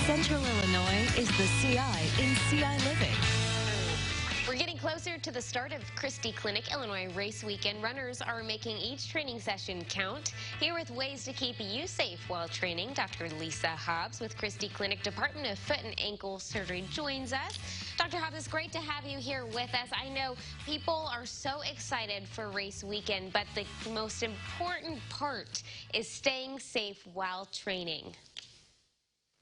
Central Illinois is the CI in CI Living. We're getting closer to the start of Christie Clinic, Illinois race weekend. Runners are making each training session count. Here with ways to keep you safe while training, Dr. Lisa Hobbs with Christie Clinic Department of Foot and Ankle Surgery joins us. Dr. Hobbs, it's great to have you here with us. I know people are so excited for race weekend, but the most important part is staying safe while training.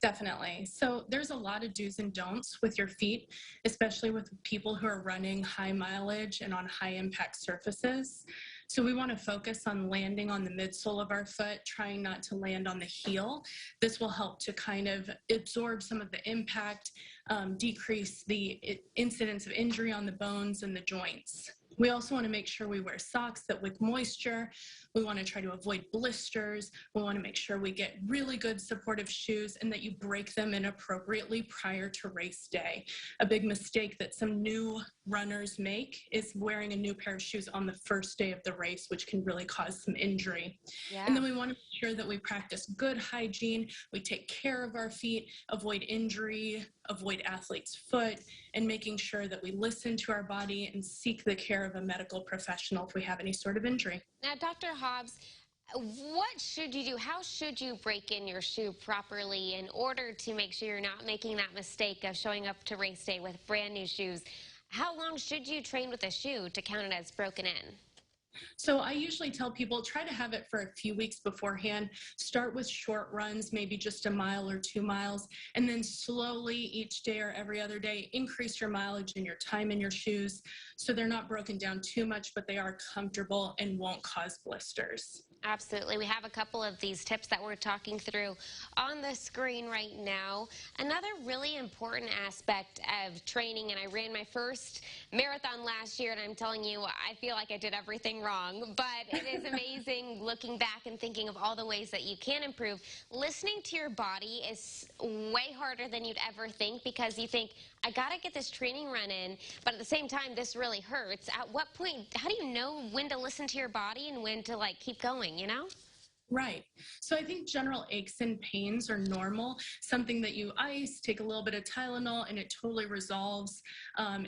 Definitely. So there's a lot of do's and don'ts with your feet, especially with people who are running high mileage and on high impact surfaces. So we want to focus on landing on the midsole of our foot, trying not to land on the heel. This will help to kind of absorb some of the impact, decrease the incidence of injury on the bones and the joints. We also want to make sure we wear socks that wick moisture. We want to try to avoid blisters. We want to make sure we get really good supportive shoes and that you break them in appropriately prior to race day. A big mistake that some new runners make is wearing a new pair of shoes on the first day of the race, which can really cause some injury. Yeah. And then we want to make sure that we practice good hygiene. We take care of our feet, avoid injury, avoid athlete's foot, and making sure that we listen to our body and seek the care of a medical professional if we have any sort of injury. Now, Dr. Hobbs, what should you do? How should you break in your shoe properly in order to make sure you're not making that mistake of showing up to race day with brand new shoes? How long should you train with a shoe to count it as broken in? So I usually tell people, try to have it for a few weeks beforehand. Start with short runs, maybe just a mile or 2 miles, and then slowly each day or every other day, increase your mileage and your time in your shoes so they're not broken down too much, but they are comfortable and won't cause blisters. Absolutely. We have a couple of these tips that we're talking through on the screen right now. Another really important aspect of training, and I ran my first marathon last year, and I'm telling you, I feel like I did everything wrong, but it is amazing looking back and thinking of all the ways that you can improve. Listening to your body is way harder than you'd ever think because you think, I got to get this training run in, but at the same time, this really hurts. At what point, how do you know when to listen to your body and when to keep going, you know? Right. So I think general aches and pains are normal. Something that you ice, take a little bit of Tylenol, and it totally resolves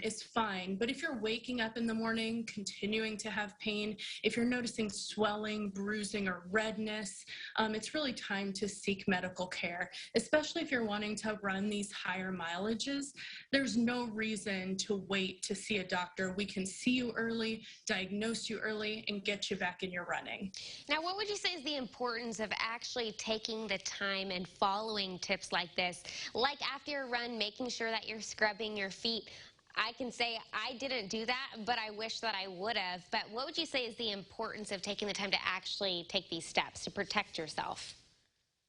is fine. But if you're waking up in the morning, continuing to have pain, if you're noticing swelling, bruising, or redness, it's really time to seek medical care, especially if you're wanting to run these higher mileages. There's no reason to wait to see a doctor. We can see you early, diagnose you early, and get you back in your running. Now, what would you say is the importance of actually taking the time and following tips like this? Like after your run, making sure that you're scrubbing your feet. I can say I didn't do that, but I wish that I would have. But what would you say is the importance of taking the time to actually take these steps to protect yourself?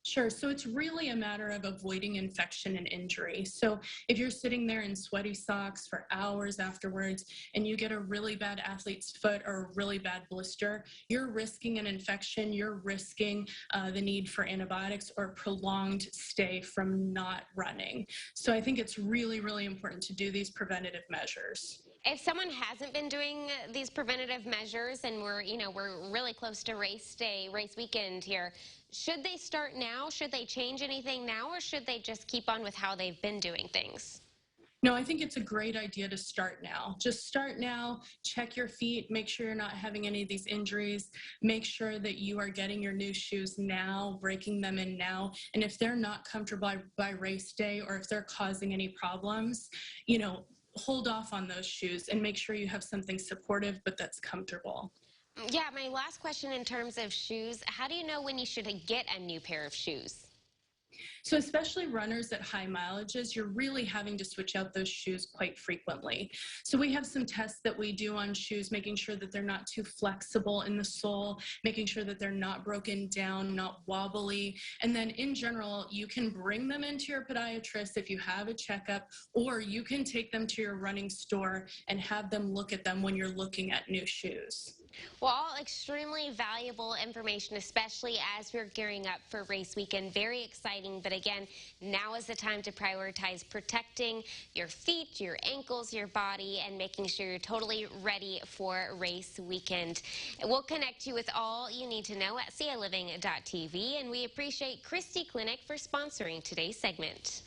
Sure. So it's really a matter of avoiding infection and injury. So if you're sitting there in sweaty socks for hours afterwards and you get a really bad athlete's foot or a really bad blister, you're risking an infection. You're risking the need for antibiotics or prolonged stay from not running. So I think it's really, really important to do these preventative measures. If someone hasn't been doing these preventative measures and we're really close to race day, race weekend here, should they start now? Should they change anything now, or should they just keep on with how they've been doing things? No, I think it's a great idea to start now. Just start now, check your feet, make sure you're not having any of these injuries, make sure that you are getting your new shoes now, breaking them in now. And if they're not comfortable by race day or if they're causing any problems, hold off on those shoes and make sure you have something supportive but that's comfortable. Yeah, my last question in terms of shoes, how do you know when you should get a new pair of shoes? So especially runners at high mileages, you're really having to switch out those shoes quite frequently. So we have some tests that we do on shoes, making sure that they're not too flexible in the sole, making sure that they're not broken down, not wobbly. And then in general, you can bring them into your podiatrist if you have a checkup, or you can take them to your running store and have them look at them when you're looking at new shoes. Well, all extremely valuable information, especially as we're gearing up for race weekend. Very exciting, but again, now is the time to prioritize protecting your feet, your ankles, your body, and making sure you're totally ready for race weekend. We'll connect you with all you need to know at CILiving.tv, and we appreciate Christie Clinic for sponsoring today's segment.